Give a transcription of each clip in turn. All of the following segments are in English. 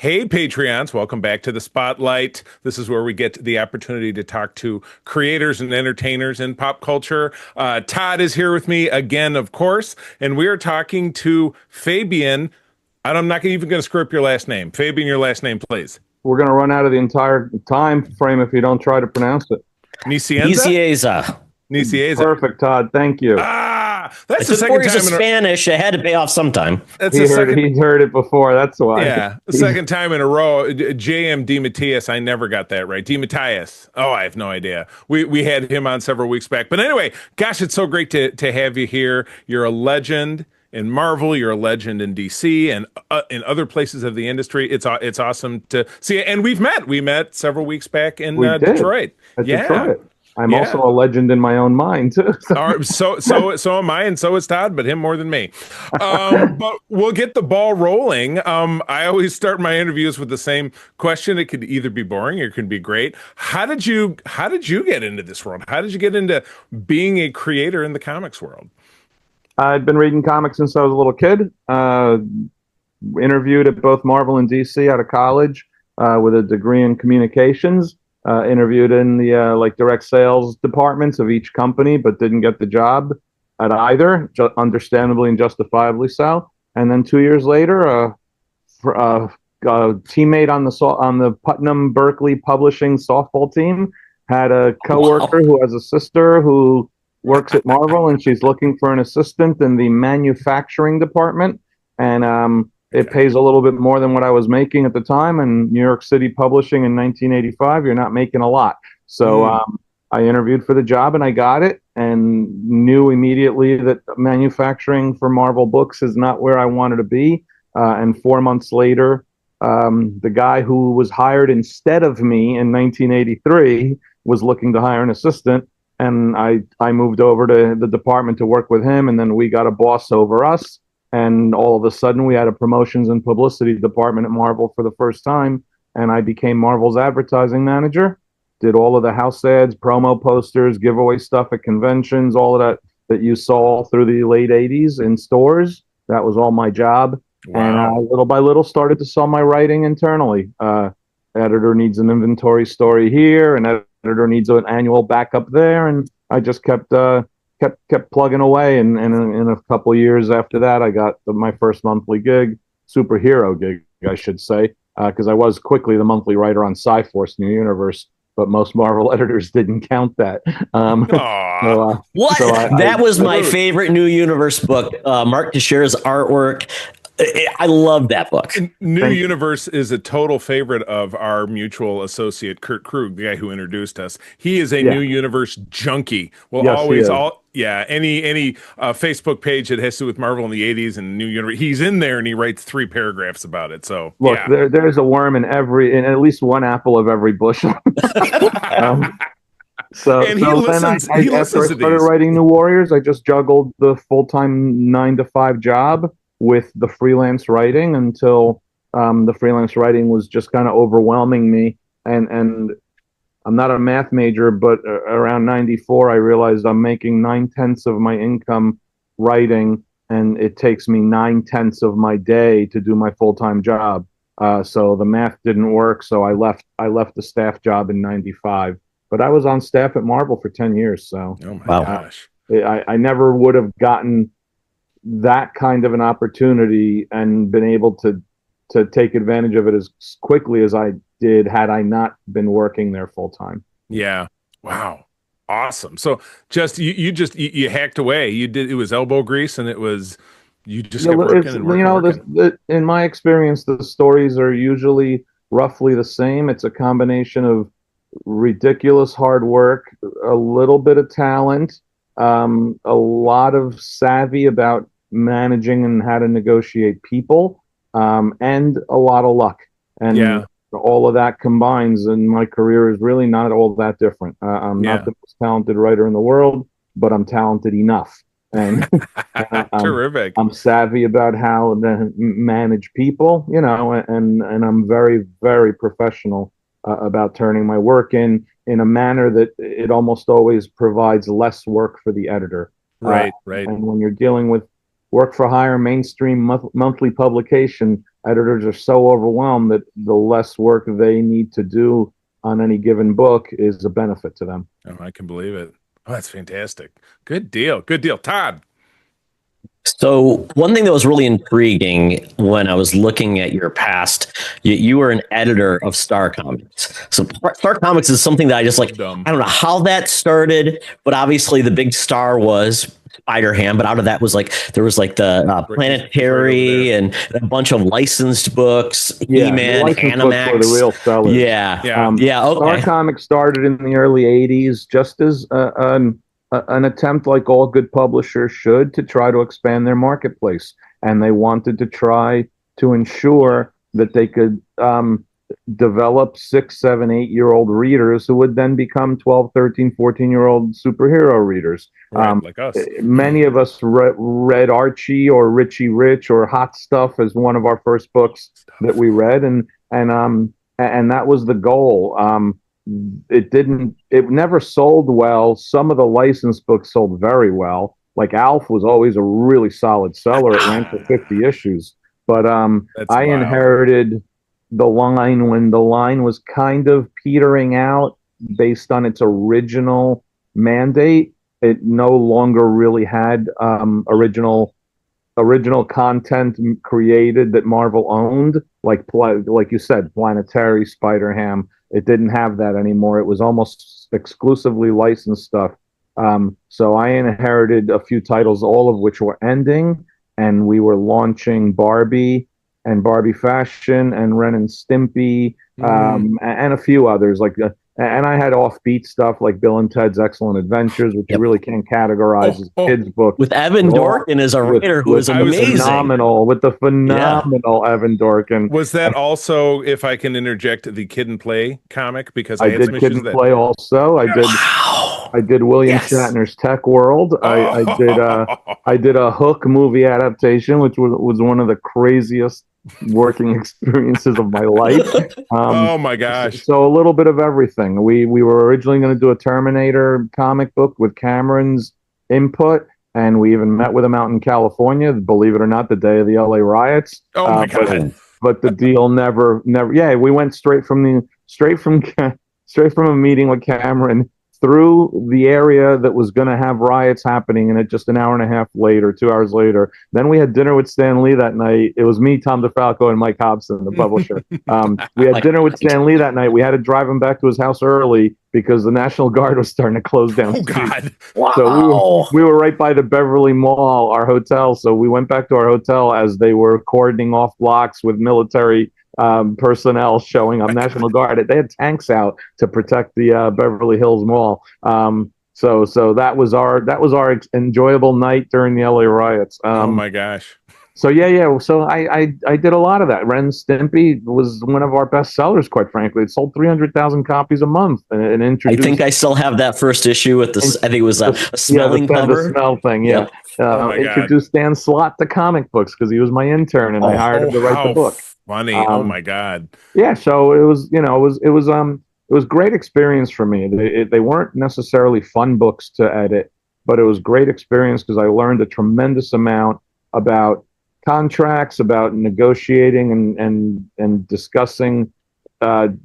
Hey, Patreons, welcome back to the Spotlight. This is where we get the opportunity to talk to creators and entertainers in pop culture. Todd is here with me again, of course, and we are talking to Fabian. And I'm not even going to screw up your last name. Fabian, your last name, please. We're going to run out of the entire time frame if you don't try to pronounce it. Nicieza? Nicieza. Perfect, Todd. Thank you. That's the second time in Spanish. I had to pay off sometime. He's heard it before. That's why. Yeah, the second time in a row. J.M. DeMatteis. I never got that right. DeMatteis. Oh, I have no idea. We had him on several weeks back. But anyway, gosh, it's so great to have you here. You're a legend in Marvel. You're a legend in DC and in other places of the industry. It's awesome to see. And we met several weeks back in Detroit. Detroit. I'm also a legend in my own mind too. So am I, and so is Todd, but him more than me. But we'll get the ball rolling. I always start my interviews with the same question. It could either be boring or it could be great. How did you get into this world? How did you get into being a creator in the comics world? I'd been reading comics since I was a little kid. Interviewed at both Marvel and DC out of college with a degree in communications. Interviewed in the direct sales departments of each company, but didn't get the job at either, understandably and justifiably so. And then 2 years later, a teammate on the Putnam Berkeley Publishing softball team had a coworker who has a sister who works at Marvel, and she's looking for an assistant in the manufacturing department. And it pays a little bit more than what I was making at the time. And New York City publishing in 1985, you're not making a lot. So I interviewed for the job and I got it, and knew immediately that manufacturing for Marvel books is not where I wanted to be. And 4 months later, the guy who was hired instead of me in 1983 was looking to hire an assistant. And I moved over to the department to work with him. And then we got a boss over us. And all of a sudden, we had a promotions and publicity department at Marvel for the first time. And I became Marvel's advertising manager, did all of the house ads, promo posters, giveaway stuff at conventions, all of that you saw through the late 80s in stores. That was all my job. Wow. And little by little started to sell my writing internally. Editor needs an inventory story here, and editor needs an annual backup there. And I just kept plugging away, and in a couple of years after that, I got my first monthly gig, superhero gig, I should say, because I was quickly the monthly writer on Sci-Force New Universe, but most Marvel editors didn't count that. That was my favorite New Universe book. Mark Teixeira's artwork. I love that book. New Universe is a total favorite of our mutual associate, Kurt Krug, the guy who introduced us. He is a New Universe junkie. Well, yes, any Facebook page that has to do with Marvel in the 80s and New Universe, he's in there and he writes 3 paragraphs about it. So look, there's a worm in at least one apple of every bushel. After I started writing New Warriors, I just juggled the full-time 9-to-5 job with the freelance writing until the freelance writing was just kind of overwhelming me. And I'm not a math major, but around 94, I realized I'm making 9/10 of my income writing, and it takes me 9/10 of my day to do my full-time job. So the math didn't work. So I left the staff job in 95, but I was on staff at Marvel for 10 years. So oh my gosh, I never would have gotten that kind of an opportunity and been able to take advantage of it as quickly as I did had I not been working there full time. Yeah. Wow. Awesome. So you hacked away. It was elbow grease, and you just kept working and working. In my experience, the stories are usually roughly the same. It's a combination of ridiculous hard work, a little bit of talent, a lot of savvy about managing and how to negotiate people, and a lot of luck. And all of that combines, and my career is really not all that different. I'm not the most talented writer in the world, but I'm talented enough. And terrific. I'm savvy about how to manage people, and I'm very, very professional about turning my work in a manner that it almost always provides less work for the editor. Right. And when you're dealing with work for hire, mainstream monthly publication, editors are so overwhelmed that the less work they need to do on any given book is a benefit to them. Oh, I can believe it. Oh, that's fantastic. Good deal. Good deal. Todd. So one thing that was really intriguing when I was looking at your past, you were an editor of Star Comics. So Star Comics is something that I just like. Dumb. I don't know how that started, but obviously the big star was Spider-Ham. But out of that was like there was like the Planetary and a bunch of licensed books, He-Man, licensed books were the Animax. real sellers. Yeah. Okay. Star Comics started in the early '80s, just as an attempt, like all good publishers should, to try to expand their marketplace. And they wanted to try to ensure that they could develop 6, 7, 8-year-old readers who would then become 12, 13, 14-year-old superhero readers. Right, like us. Many of us read Archie or Richie Rich or Hot Stuff as one of our first books that we read, and that was the goal. It never sold well. Some of the licensed books sold very well. Like Alf was always a really solid seller. It ran for 50 issues. But I inherited the line when the line was kind of petering out based on its original mandate. It no longer really had original content created that Marvel owned, like you said, Planetary, Spider-Ham. It didn't have that anymore. It was almost exclusively licensed stuff. So I inherited a few titles, all of which were ending, and we were launching Barbie and Barbie Fashion and Ren and Stimpy, and a few others. And I had offbeat stuff like Bill and Ted's Excellent Adventures, which you really can't categorize as a kid's book. With Evan Dorkin as a writer who was amazing. With the phenomenal Evan Dorkin. Was that also, if I can interject, the Kid and Play comic? Because I did Kid and Play also. I did William Shatner's Tech World. I did a Hook movie adaptation, which was one of the craziest working experiences of my life. Oh my gosh. So a little bit of everything. We were originally going to do a Terminator comic book with Cameron's input, and we even met with him out in California, believe it or not, the day of the LA riots. Oh my God. But the deal never we went straight from a meeting with Cameron through the area that was going to have riots happening in it just an hour and a half later, 2 hours later. Then we had dinner with Stan Lee that night. It was me, Tom DeFalco, and Mike Hobson, the publisher. We had dinner with Stan Lee that night. We had to drive him back to his house early because the National Guard was starting to close down. Oh, God. Wow. So we were right by the Beverly Mall, our hotel. So we went back to our hotel as they were cordoning off blocks with military personnel showing up, National Guard. They had tanks out to protect the Beverly Hills Mall. So that was our enjoyable night during the LA riots. Oh my gosh. So So I did a lot of that. Ren Stimpy was one of our best sellers, quite frankly. It sold 300,000 copies a month, and introduced. I think I still have that first issue with this. I think it was a smelling cover. The smell thing. Yeah. Introduced Dan Slott to comic books because he was my intern, and I hired him to write the book. Funny. Oh my God. Yeah. So it was great experience for me. They weren't necessarily fun books to edit, but it was great experience because I learned a tremendous amount about contracts, about negotiating and discussing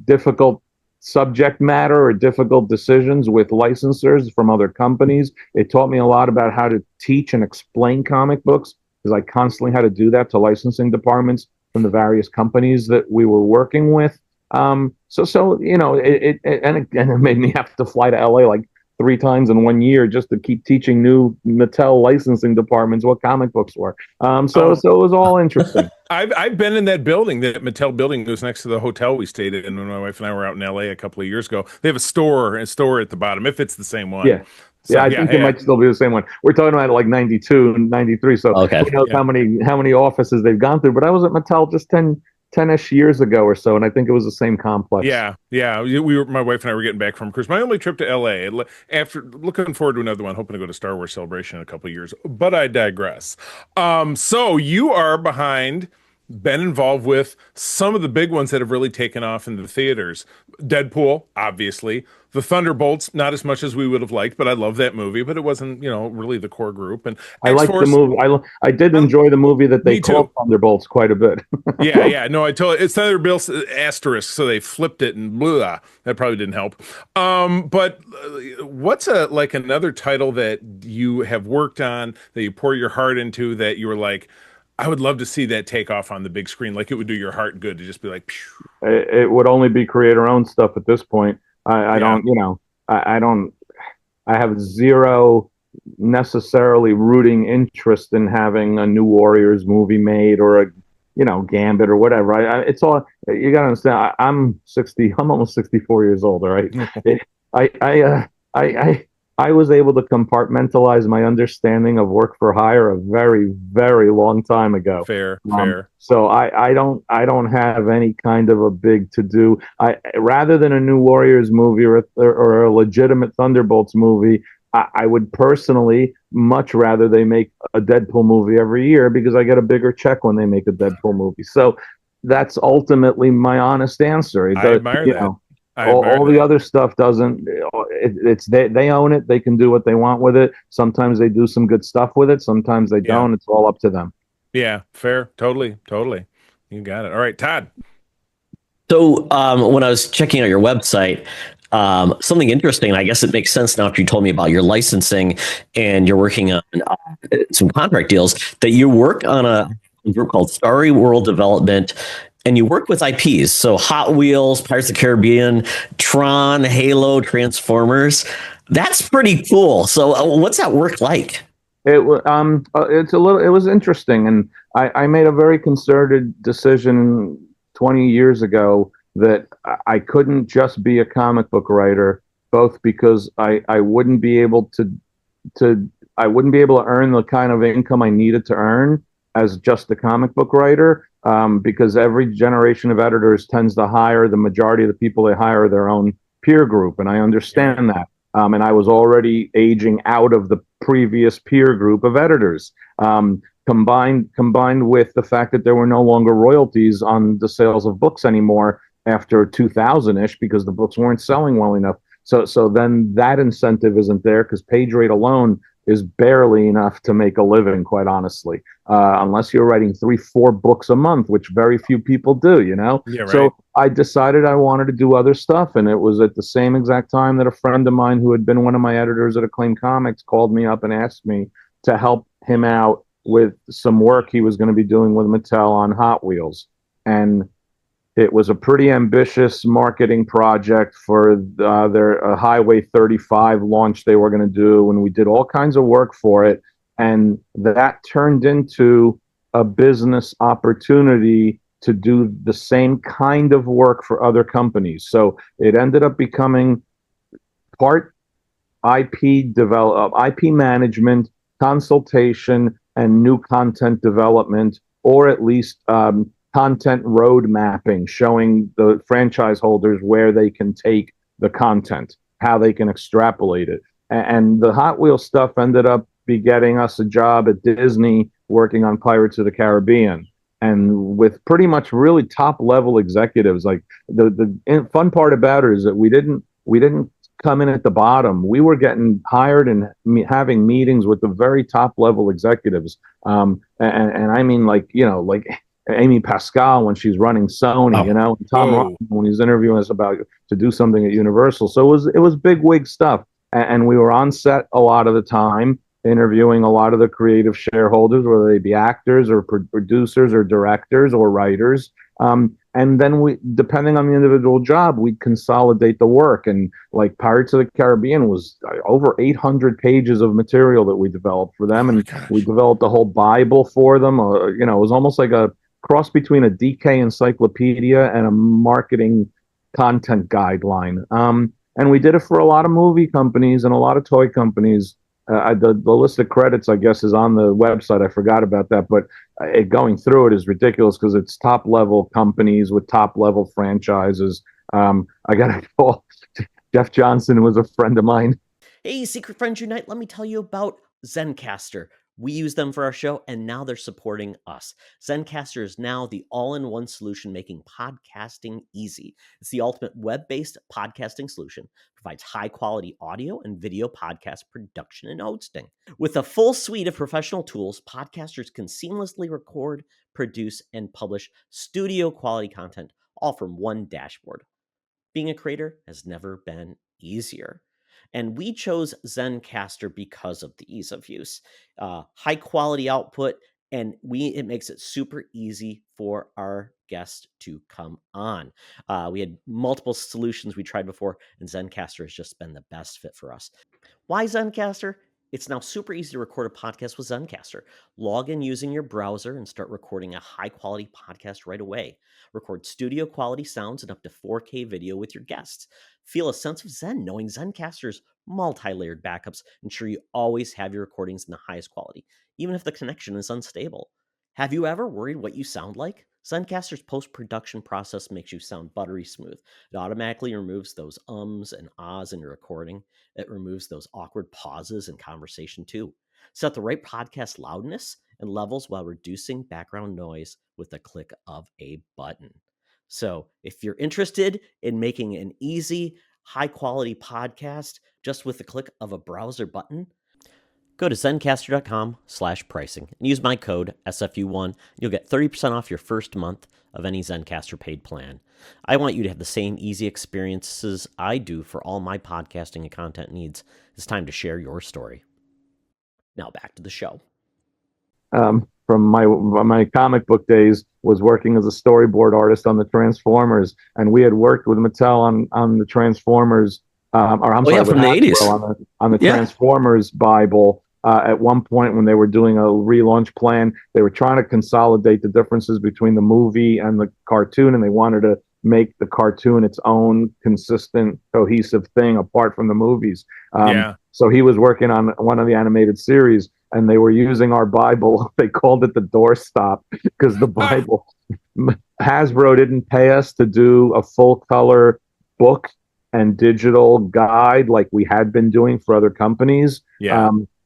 difficult subject matter or difficult decisions with licensors from other companies. It taught me a lot about how to teach and explain comic books because I constantly had to do that to licensing departments from the various companies that we were working with. It made me have to fly to LA like 3 times in 1 year just to keep teaching new Mattel licensing departments what comic books were. So it was all interesting. I've been in that building, that Mattel building goes next to the hotel we stayed in when my wife and I were out in LA a couple of years ago. They have a store at the bottom, if it's the same one. Yeah. So, I think it might still be the same one. We're talking about like 92 and 93. So who knows how many offices they've gone through. But I was at Mattel just 10-ish years ago or so, and I think it was the same complex. Yeah. My wife and I were getting back from cruise. My only trip to LA, after looking forward to another one, hoping to go to Star Wars Celebration in a couple of years, but I digress. So you are behind been involved with some of the big ones that have really taken off in the theaters. Deadpool, obviously. The Thunderbolts, not as much as we would have liked, but I love that movie, but it wasn't, really the core group. And I liked the X-Force, movie. I did enjoy the movie that they me too. called Thunderbolts quite a bit. Yeah, yeah. No, I told it's Thunderbolts asterisk, so they flipped it and blah. That probably didn't help. But what's another title that you have worked on that you pour your heart into that you were like, I would love to see that take off on the big screen. Like it would do your heart good to just be like, phew. It would only be creator-owned stuff at this point. I Yeah, don't, I don't. I have zero necessarily rooting interest in having a new Warriors movie made or a, Gambit or whatever. It's all you got to understand. I'm 60. I'm almost 64 years old. All right. I was able to compartmentalize my understanding of work for hire a very, very long time ago. fair. So I don't have any kind of a big to do. Rather than a new Warriors movie or a legitimate Thunderbolts movie, I would personally much rather they make a Deadpool movie every year because I get a bigger check when they make a Deadpool movie. So that's ultimately my honest answer. I admire that. All the other stuff doesn't. It's they own it. They can do what they want with it. Sometimes they do some good stuff with it. Sometimes they don't. It's all up to them. Yeah, fair. Totally. You got it. All right, Todd. So when I was checking out your website, something interesting, and I guess it makes sense now after you told me about your licensing and you're working on some contract deals, that you work on a group called Starry World Development, and you work with IPs. So Hot Wheels, Pirates of the Caribbean, Tron, Halo, Transformers. That's pretty cool. So what's that work like? It was interesting, and I made a very concerted decision 20 years ago that I couldn't just be a comic book writer, both because I wouldn't be able to earn the kind of income I needed to earn as just a comic book writer, because every generation of editors tends to hire the majority of the people they hire their own peer group, and I understand that. And I was already aging out of the previous peer group of editors. Combined with the fact that there were no longer royalties on the sales of books anymore after 2000-ish because the books weren't selling well enough. So then that incentive isn't there because page rate alone is barely enough to make a living, quite honestly, unless you're writing 3-4 books a month, which very few people do, Yeah, right. So I decided I wanted to do other stuff, and it was at the same exact time that a friend of mine who had been one of my editors at Acclaim Comics called me up and asked me to help him out with some work he was going to be doing with Mattel on Hot Wheels. And it was a pretty ambitious marketing project for their Highway 35 launch they were going to do, and we did all kinds of work for it. And that turned into a business opportunity to do the same kind of work for other companies. So it ended up becoming part IP management, consultation, and new content development, or at least content road mapping, showing the franchise holders where they can take the content, how they can extrapolate it. And the Hot Wheels stuff ended up getting us a job at Disney working on Pirates of the Caribbean, and with pretty much really top level executives. Like the fun part about it is that we didn't come in at the bottom. We were getting hired and having meetings with the very top level executives. And I mean, like Amy Pascal when she's running Sony, and Tom Roth when he's interviewing us about to do something at Universal. So it was big wig stuff, and we were on set a lot of the time, interviewing a lot of the creative shareholders, whether they be actors or producers or directors or writers. And then we, depending on the individual job, we'd consolidate the work. And like Pirates of the Caribbean was over 800 pages of material that we developed for them. And we developed a whole Bible for them. It was almost like a cross between a DK encyclopedia and a marketing content guideline. And we did it for a lot of movie companies and a lot of toy companies. The list of credits, I guess, is on the website. I forgot about that, but going through it is ridiculous because it's top level companies with top level franchises. I got to call Jeff Johnson, who was a friend of mine. Hey, Secret Friends Unite, let me tell you about Zencastr. We use them for our show, and now they're supporting us. Zencastr is now the all-in-one solution making podcasting easy. It's the ultimate web-based podcasting solution. Provides high-quality audio and video podcast production and hosting. With a full suite of professional tools, podcasters can seamlessly record, produce, and publish studio-quality content, all from one dashboard. Being a creator has never been easier. And we chose Zencastr because of the ease of use, high quality output, and it makes it super easy for our guests to come on. We had multiple solutions we tried before, and Zencastr has just been the best fit for us. Why Zencastr? It's now super easy to record a podcast with Zencastr. Log in using your browser and start recording a high-quality podcast right away. Record studio-quality sounds and up to 4K video with your guests. Feel a sense of zen knowing Zencastr's multi-layered backups ensure you always have your recordings in the highest quality, even if the connection is unstable. Have you ever worried what you sound like? Zencastr's post-production process makes you sound buttery smooth. It automatically removes those ums and ahs in your recording. It removes those awkward pauses in conversation too. Set the right podcast loudness and levels while reducing background noise with the click of a button. So if you're interested in making an easy, high-quality podcast just with the click of a browser button, go to zencastr.com/pricing and use my code SFU1. You'll get 30% off your first month of any Zencastr paid plan. I want you to have the same easy experiences I do for all my podcasting and content needs. It's time to share your story. Now back to the show. From my comic book days, was working as a storyboard artist on the Transformers, and we had worked with Mattel on the Transformers. From the 80s on the Transformers Bible. At one point, when they were doing a relaunch plan, they were trying to consolidate the differences between the movie and the cartoon, and they wanted to make the cartoon its own consistent, cohesive thing apart from the movies. So he was working on one of the animated series, and they were using our Bible. They called it the doorstop because the Bible, Hasbro didn't pay us to do a full color book and digital guide like we had been doing for other companies.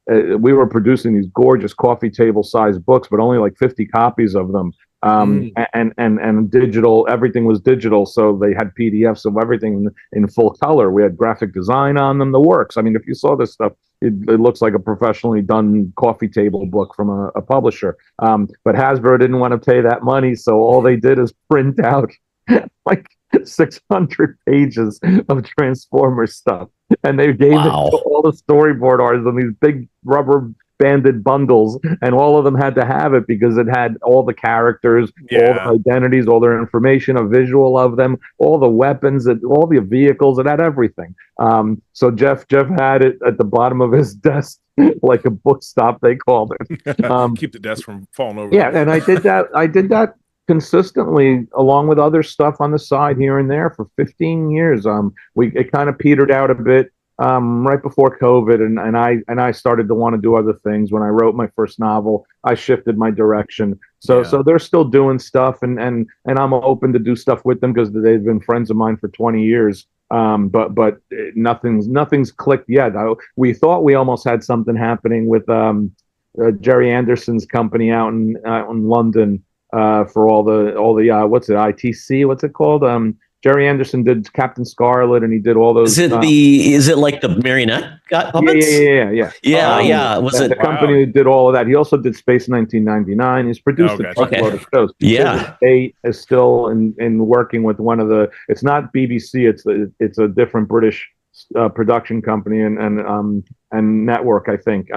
We were producing these gorgeous coffee table sized books, but only like 50 copies of them. And digital, everything was digital. So they had PDFs of everything in full color. We had graphic design on them, the works. I mean, if you saw this stuff, it looks like a professionally done coffee table book from a publisher. But Hasbro didn't want to pay that money. So all they did is print out like 600 pages of Transformers stuff. And they gave it to all the storyboard artists in these big rubber banded bundles, and all of them had to have it because it had all the characters, all the identities, all their information, a visual of them, all the weapons, all the vehicles. It had everything. So Jeff had it at the bottom of his desk, like a book stop, they called it. Keep the desk from falling over. Yeah, and I did that consistently along with other stuff on the side here and there for 15 years. It kind of petered out a bit right before COVID, and I started to want to do other things. When I wrote my first novel, I shifted my direction. So they're still doing stuff, and I'm open to do stuff with them because they've been friends of mine for 20 years. But nothing's clicked yet. We thought we almost had something happening with Jerry Anderson's company out in London. For all the what's it, ITC? What's it called? Jerry Anderson did Captain Scarlet, and he did all those. Is it like the marionette puppets? Yeah. Was it the company that did all of that? He also did Space 1999. He's produced a lot of shows. He is still in working with one of the. It's not BBC. It's a different British production company and network, I think.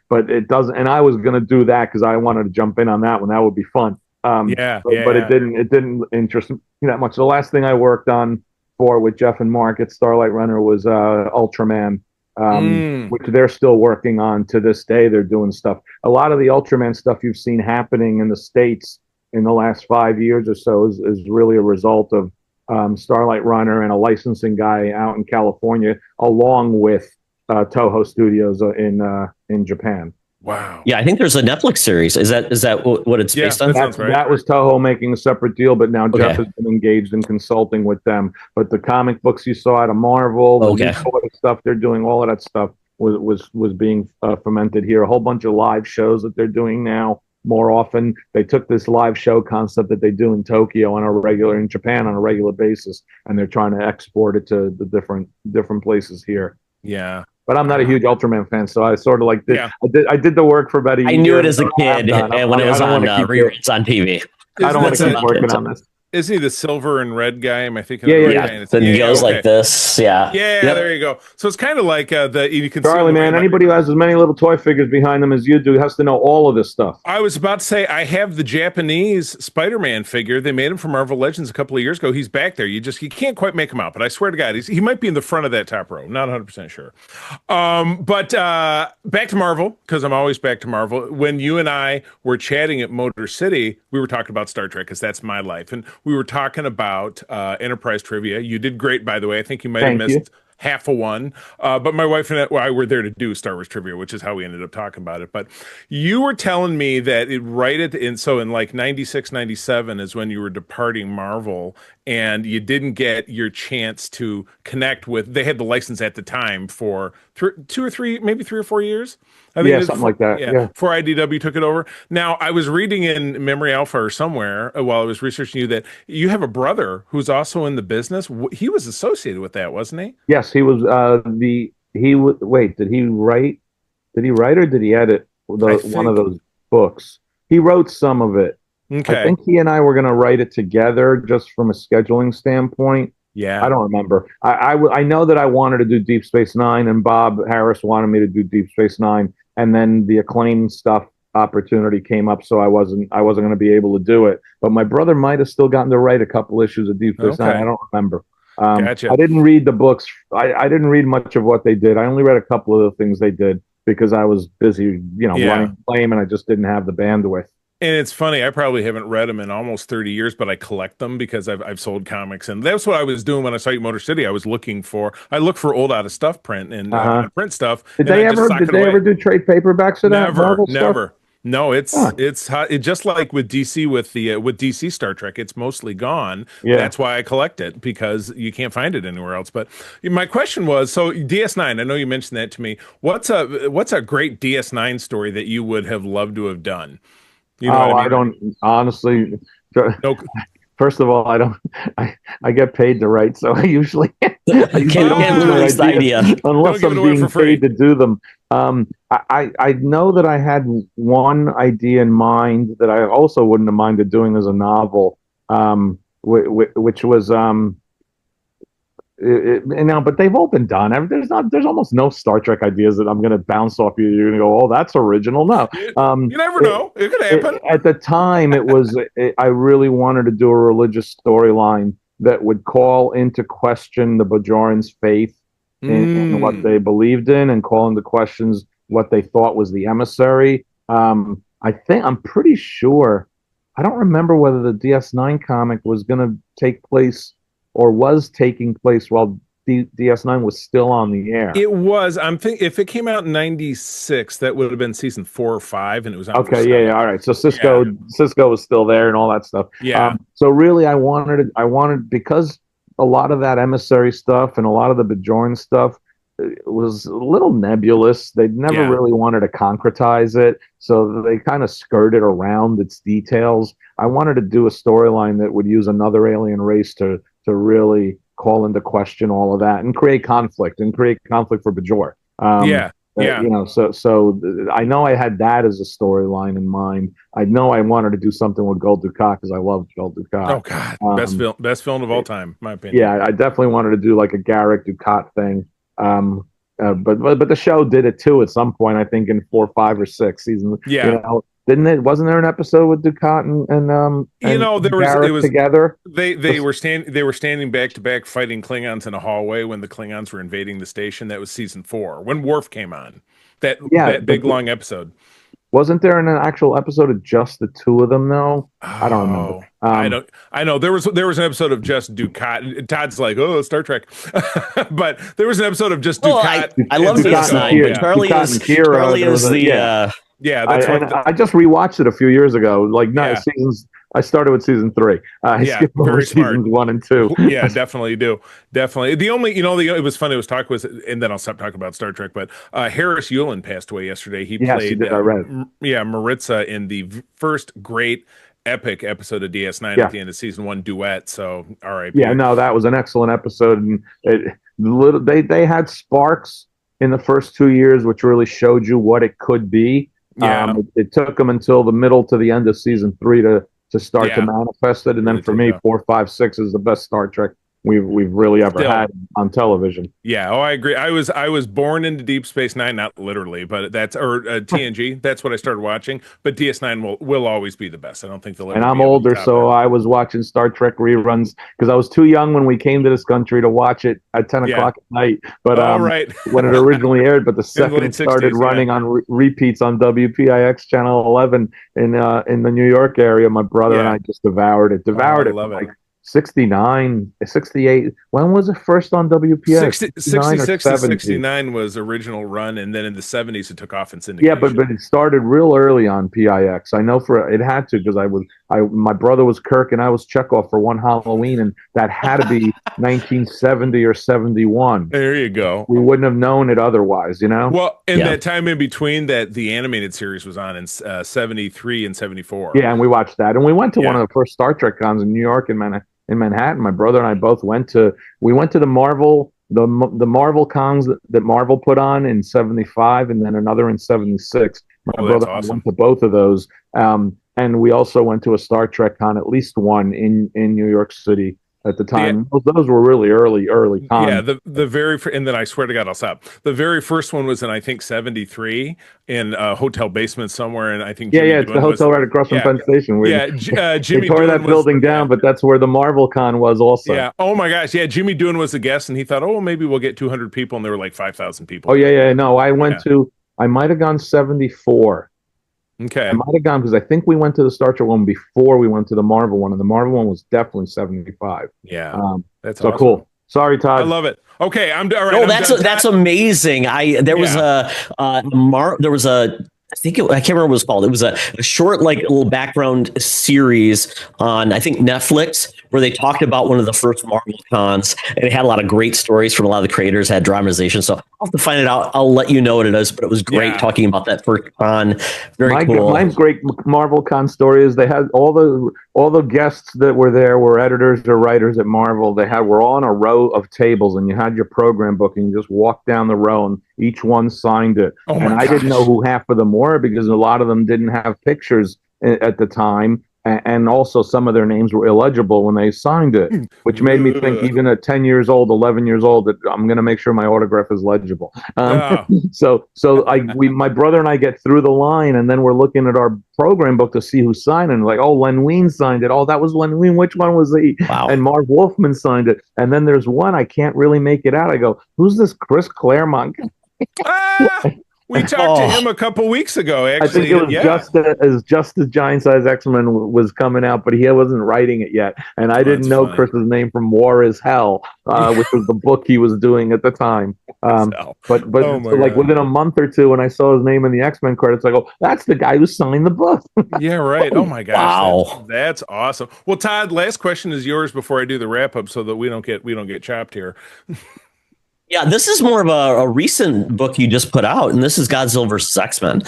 But it doesn't. And I was going to do that because I wanted to jump in on that one. That would be fun. But it didn't interest me that much. The last thing I worked on with Jeff and Mark at Starlight Runner was Ultraman, which they're still working on to this day. They're doing stuff. A lot of the Ultraman stuff you've seen happening in the States in the last 5 years or so is really a result of Starlight Runner and a licensing guy out in California, along with Toho Studios in Japan. Wow. Yeah, I think there's a Netflix series. Is that what it's based on? That was Toho making a separate deal, but now Jeff has been engaged in consulting with them. But the comic books you saw out of Marvel, the stuff they're doing, all of that stuff was being fomented here. A whole bunch of live shows that they're doing now more often. They took this live show concept that they do in Tokyo in Japan on a regular basis, and they're trying to export it to the different places here. Yeah. But I'm not a huge Ultraman fan, so I sort of like did. Yeah. I did the work for about a year. I knew it as a kid, and when it was on reruns on TV. I don't want to keep working on this. Isn't he the silver and red guy? Am I thinking? Yeah. Then he goes like this. Yeah. Yeah. Yep. There you go. So it's kind of like you can. Charlie, man, anybody who has as many little toy figures behind them as you do has to know all of this stuff. I was about to say I have the Japanese Spider-Man figure. They made him for Marvel Legends a couple of years ago. He's back there. You can't quite make him out, but I swear to God, he might be in the front of that top row. Not 100% sure. But back to Marvel, because I'm always back to Marvel. When you and I were chatting at Motor City, we were talking about Star Trek because that's my life, and we were talking about Enterprise trivia. You did great, by the way. I think you might have missed half a one. But my wife and I were there to do Star Wars trivia, which is how we ended up talking about it. But you were telling me that in like 96, 97 is when you were departing Marvel, and you didn't get your chance to connect with, they had the license at the time for 2 or 3, maybe 3 or 4 years. I think something like that. Yeah. Before IDW took it over. Now, I was reading in Memory Alpha or somewhere while I was researching you that you have a brother who's also in the business. He was associated with that, wasn't he? Yes, he was. Wait, did he write? Did he write or did he edit one of those books? He wrote some of it. Okay. I think he and I were going to write it together just from a scheduling standpoint. Yeah. I don't remember. I know that I wanted to do Deep Space Nine, and Bob Harris wanted me to do Deep Space Nine, and then the Acclaim stuff opportunity came up, so I wasn't going to be able to do it. But my brother might have still gotten to write a couple issues of Deep Space Nine. I don't remember. Gotcha. I didn't read the books. I didn't read much of what they did. I only read a couple of the things they did because I was busy, running Acclaim, and I just didn't have the bandwidth. And it's funny, I probably haven't read them in almost 30 years, but I collect them because I've sold comics. And that's what I was doing when I saw you at Motor City. I look for old out of stuff print and print stuff. Did they ever do trade paperbacks of that? Never. Stuff? No, it's just like with DC with DC Star Trek, it's mostly gone. Yeah. That's why I collect it, because you can't find it anywhere else. But my question was, so DS9, I know you mentioned that to me. What's a great DS9 story that you would have loved to have done? You know what I mean? I don't honestly. No. First of all, I get paid to write, so I usually can't release the idea unless I'm being paid to do them. I know that I had one idea in mind that I also wouldn't have minded doing as a novel, which was but they've all been done. There's almost no Star Trek ideas that I'm going to bounce off you. You're going to go, oh, that's original. No, you never know. It could happen. At the time, I really wanted to do a religious storyline that would call into question the Bajorans' faith in what they believed in, and call into questions what they thought was the emissary. I'm pretty sure. I don't remember whether the DS9 comic was going to take place or was taking place while DS9 was still on the air. It was. I'm thinking if it came out in '96, that would have been season 4 or 5, and it was on. Okay, yeah, all right. So Cisco was still there and all that stuff. Yeah. So really, I wanted because a lot of that emissary stuff and a lot of the Bajoran stuff was a little nebulous. They never really wanted to concretize it, so they kind of skirted around its details. I wanted to do a storyline that would use another alien race to really call into question all of that and create conflict for Bajor. So I know I had that as a storyline in mind. I know I wanted to do something with Gul Dukat because I loved Gul Dukat. Oh God, best film of all time, my opinion. Yeah, I definitely wanted to do like a Garrick Dukat thing. But the show did it too at some point. I think in 4, 5, or 6 seasons. Yeah. Didn't it? Wasn't there an episode with Dukat and Garrick together? They were standing back to back fighting Klingons in a hallway when the Klingons were invading the station. That was season 4 when Worf came on. That big long episode. Wasn't there an actual episode of just the two of them though? I don't remember. I know there was an episode of just Dukat. Todd's like, oh, Star Trek, but there was an episode of just Dukat. I love DS9. Charlie is the. Yeah, that's I just rewatched it a few years ago, like seasons I started with season 3. I Yeah, skipped over very smart. seasons 1 and 2. Yeah, definitely do. Definitely. The only, it was funny. It was talk was, and then I'll stop talking about Star Trek. But Harris Yulin passed away yesterday. He Yes, he played, did. I read. Maritza in the first great epic episode of DS9 Yeah. at the end of season 1, Duet. So, all right. Yeah, no, that was an excellent episode, and they had sparks in the first 2 years, which really showed you what it could be. Yeah. It took them until the middle to the end of season 3 to start to Yeah. manifest it, and then Really for take me, off. 4, 5, 6 is the best Star Trek we've really ever Still. had on television. Yeah, I agree. I was born into Deep Space Nine, not literally, but that's or TNG. That's what I started watching. But DS9 will always be the best. I don't think they'll ever. And I'm be able to older, top so that. I was watching Star Trek reruns because I was too young when we came to this country to watch it at 10 o'clock at night. But right. when it originally aired, but the second late it started 60s, running on repeats on WPIX channel 11 in the New York area, my brother and I just devoured it. I it love it. like 69, 68. When was it first on WPIX? 66 to 69 was original run, and then in the 70s it took off in syndication. Yeah, but it started real early on PIX. I know it had to because my brother was Kirk and I was Chekhov for one Halloween, and that had to be 1970 or 71. There you go. We wouldn't have known it otherwise, Well, in that time in between, that the animated series was on in 73 and 74. Yeah, and we watched that, and we went to one of the first Star Trek cons in New York and Manhattan. My brother and I both went to the Marvel Marvel cons that Marvel put on in 75 and then another in 76. My brother and I went to both of those. And we also went to a Star Trek con, at least one in New York City at the time. Those were really early cons. Yeah, the very and then I swear to God, I'll stop. The very first one was in, I think, 73 in a hotel basement somewhere, and I think it's the hotel right across from Penn Station. Jimmy they tore that building down, but that's where the Marvel con was also. Yeah. Oh my gosh. Yeah, Jimmy Doohan was a guest, and he thought, oh, maybe we'll get 200 people, and there were like 5,000 people. Oh yeah. No, I might have gone 74. Okay. I might have gone because I think we went to the Star Trek one before we went to the Marvel one, and the Marvel one was definitely 75. Yeah, that's so awesome. Cool. Sorry, Todd. I love it. Okay, I'm all right. No, that's amazing. There was I can't remember what it was called. It was a short, like, little background series on, I think, Netflix, where they talked about one of the first Marvel cons, and it had a lot of great stories from a lot of the creators, had dramatization. So I'll have to find it out. I'll let you know what it is, but it was great talking about that first con. Very cool. My great Marvel con story is they had all the guests that were there were editors or writers at Marvel. Were on a row of tables, and you had your program book, and you just walked down the row, and each one signed it. And I didn't know who half of them were because a lot of them didn't have pictures at the time. And also some of their names were illegible when they signed it, which made me think, even at 10 years old, 11 years old, that I'm going to make sure my autograph is legible. So my brother and I get through the line, and then we're looking at our program book to see who signed it. And like, oh, Len Wein signed it. Oh, that was Len Wein. Which one was he? Wow. And Marv Wolfman signed it. And then there's one, I can't really make it out. I go, who's this Chris Claremont? We talked to him a couple weeks ago, actually. I think it was just as Giant Size X-Men was coming out, but he wasn't writing it yet. And I didn't know Chris's name from War is Hell, which was the book he was doing at the time. But within a month or two, when I saw his name in the X-Men credits, I go, that's the guy who signed the book. Yeah, right. Oh my gosh. Wow. That's awesome. Well, Todd, last question is yours before I do the wrap up, so that we don't get chopped here. Yeah, this is more of a recent book you just put out, and this is Godzilla vs. X-Men.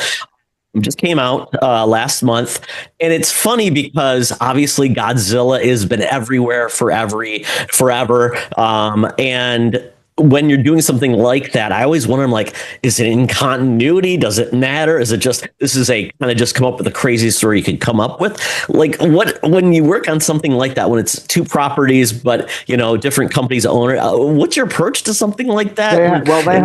It just came out last month, and it's funny because obviously Godzilla has been everywhere forever. And when you're doing something like that, I always wonder, I'm like, is it in continuity? Does it matter? Is it just, this is a kind of just come up with the craziest story you could come up with? Like, when you work on something like that, when it's two properties, but, different companies own it, what's your approach to something like that? They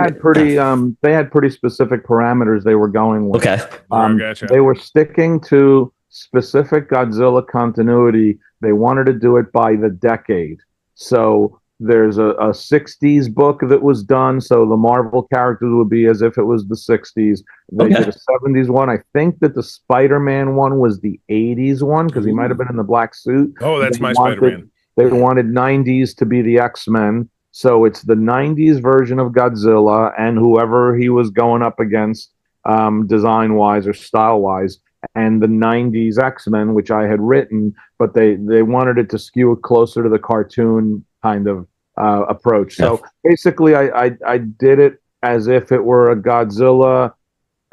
had pretty specific parameters they were going with. Okay. Gotcha. They were sticking to specific Godzilla continuity. They wanted to do it by the decade. So there's a 60s book that was done, so the Marvel characters would be as if it was the 60s. They did a 70s one. I think that the Spider-Man one was the 80s one, because he might have been in the black suit. Oh, that's my Spider-Man. They wanted 90s to be the X-Men, so it's the 90s version of Godzilla and whoever he was going up against design-wise or style-wise. and the 90s X-Men, which I had written, but they wanted it to skew closer to the cartoon kind of approach. So basically, I did it as if it were a Godzilla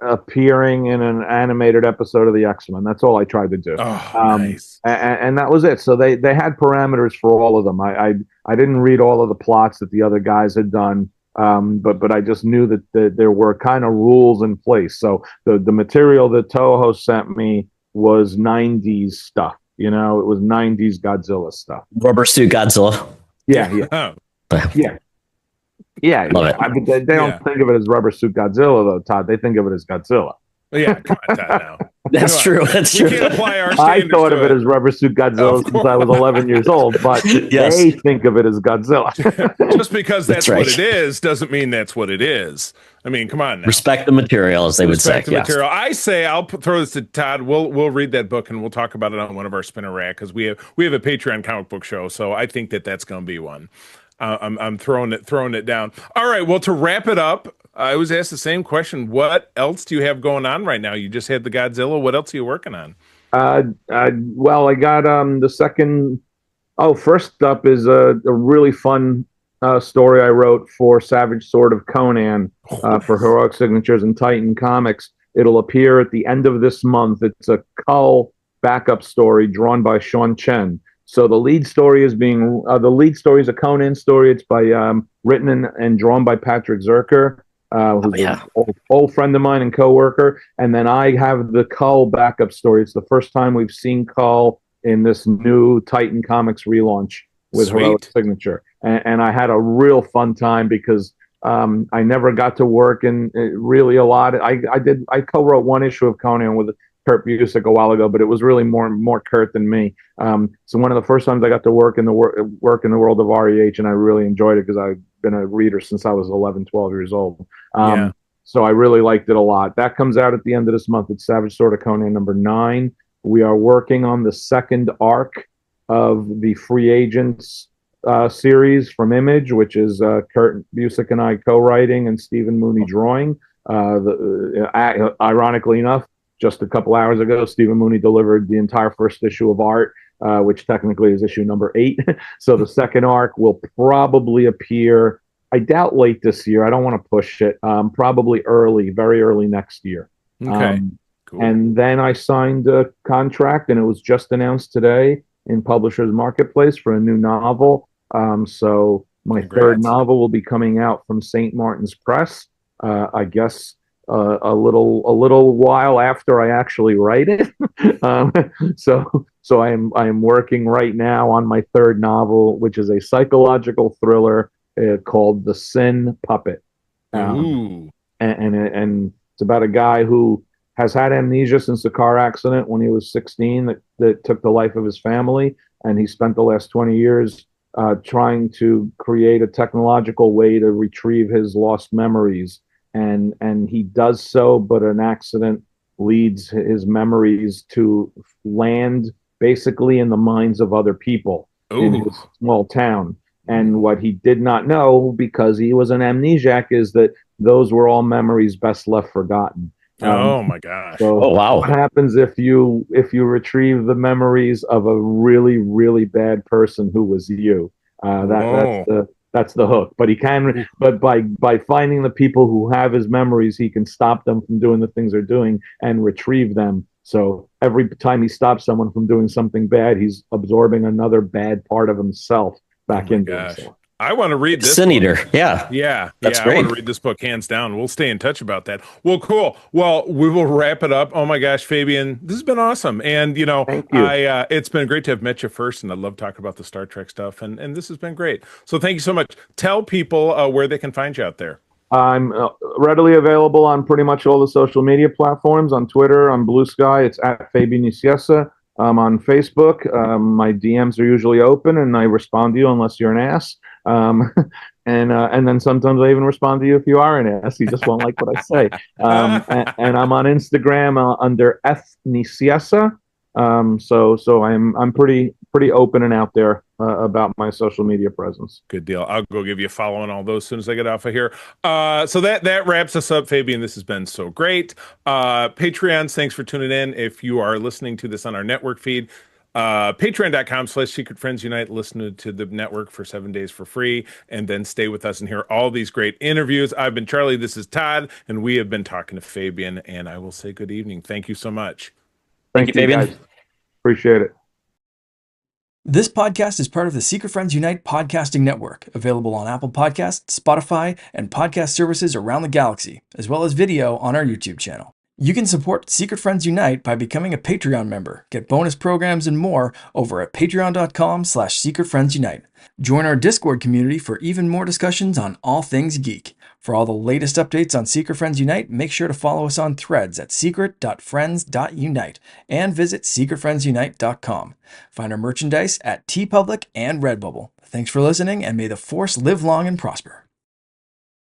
appearing in an animated episode of the X-Men. That's all I tried to do. Oh, nice. And that was it. So they had parameters for all of them. I didn't read all of the plots that the other guys had done. But I just knew that there were kind of rules in place. So the material that Toho sent me was 90s stuff. It was 90s Godzilla stuff. Rubber suit Godzilla. Yeah. Yeah, Love it. They don't think of it as Rubber Suit Godzilla, though, Todd. They think of it as Godzilla. Yeah, come on, Todd, now. That's true. That's true. We can't apply our I standards thought to of it as Rubber Suit Godzilla since I was 11 years old, but Yes. they think of it as Godzilla. Just because that's right. what it is doesn't mean that's what it is. I mean, come on now. Respect the material, as they would say. Respect the material. I say I'll throw this to Todd. We'll read that book and we'll talk about it on one of our spinner rack because we have a Patreon comic book show. So I think that's going to be one. I'm throwing it down. All right. Well, to wrap it up, I was asked the same question. What else do you have going on right now? You just had the Godzilla. What else are you working on? Well, I got the second. Oh, first up is a really fun story I wrote for Savage Sword of Conan for Heroic Signatures and Titan Comics. It'll appear at the end of this month. It's a Cull backup story drawn by Sean Chen. So the lead story is a Conan story. It's by written and drawn by Patrick Zerker, who's an old friend of mine and coworker. And then I have the Cull backup story. It's the first time we've seen Cull in this new Titan Comics relaunch with Heroic Signature. And I had a real fun time because I never got to work in really a lot. I co-wrote one issue of Conan with Kurt Busiek a while ago, but it was really more Kurt than me. So one of the first times I got to work in the world of REH, and I really enjoyed it because I've been a reader since I was 11, 12 years old. So I really liked it a lot. That comes out at the end of this month. It's Savage Sword of Conan number 9. We are working on the second arc of the Free Agents series from Image, which is Kurt Busiek and I co-writing and Stephen Mooney drawing. Ironically enough, just a couple hours ago, Stephen Mooney delivered the entire first issue of art, which technically is issue number 8. So the second arc will probably appear, I doubt late this year. I don't want to push it. Probably very early next year. Okay. Cool. And then I signed a contract, and it was just announced today in Publishers Marketplace for a new novel. So my third novel will be coming out from St. Martin's Press. I guess a little while after I actually write it. So I am working right now on my third novel, which is a psychological thriller called The Sin Puppet. And it's about a guy who has had amnesia since a car accident when he was 16 that took the life of his family, and he spent the last 20 years trying to create a technological way to retrieve his lost memories. And he does so, but an accident leads his memories to land basically in the minds of other people in his small town. And what he did not know, because he was an amnesiac, is that those were all memories best left forgotten. Oh my gosh! So what happens if you retrieve the memories of a really, really bad person who was you? That's the hook. But he can. But by finding the people who have his memories, he can stop them from doing the things they're doing and retrieve them. So every time he stops someone from doing something bad, he's absorbing another bad part of himself back into himself. I want to read this. Sin Eater. Yeah. That's great. I want to read this book hands down. We'll stay in touch about that. Well, cool. Well, we will wrap it up. Oh my gosh, Fabian, this has been awesome. And thank you. It's been great to have met you first, and I love talking about the Star Trek stuff. And this has been great. So thank you so much. Tell people where they can find you out there. I'm readily available on pretty much all the social media platforms. On Twitter, on Blue Sky, it's at Fabian Nicieza. On Facebook, my DMs are usually open, and I respond to you unless you're an ass. And then sometimes I even respond to you if you are an ass. You just won't like what I say. And I'm on Instagram under F Nicieza. So I'm pretty pretty open and out there about my social media presence. Good deal. I'll go give you a follow on all those as soon as I get off of here. So that wraps us up, Fabian. This has been so great. Patreons, thanks for tuning in. If you are listening to this on our network feed, patreon.com/Secret Friends Unite. Listen to the network for 7 days for free, and then stay with us and hear all these great interviews. I've been Charlie. This is Todd, and we have been talking to Fabian. And I will say good evening. Thank you so much. Thank you, Fabian. Guys. Appreciate it. This podcast is part of the Secret Friends Unite podcasting network, available on Apple Podcasts, Spotify, and podcast services around the galaxy, as well as video on our YouTube channel. You can support Secret Friends Unite by becoming a Patreon member, get bonus programs and more over at patreon.com/Secret Friends Unite. Join our Discord community for even more discussions on all things geek. For all the latest updates on Secret Friends Unite, make sure to follow us on Threads at secret.friends.unite and visit secretfriendsunite.com. Find our merchandise at TeePublic and Redbubble. Thanks for listening, and may the Force live long and prosper.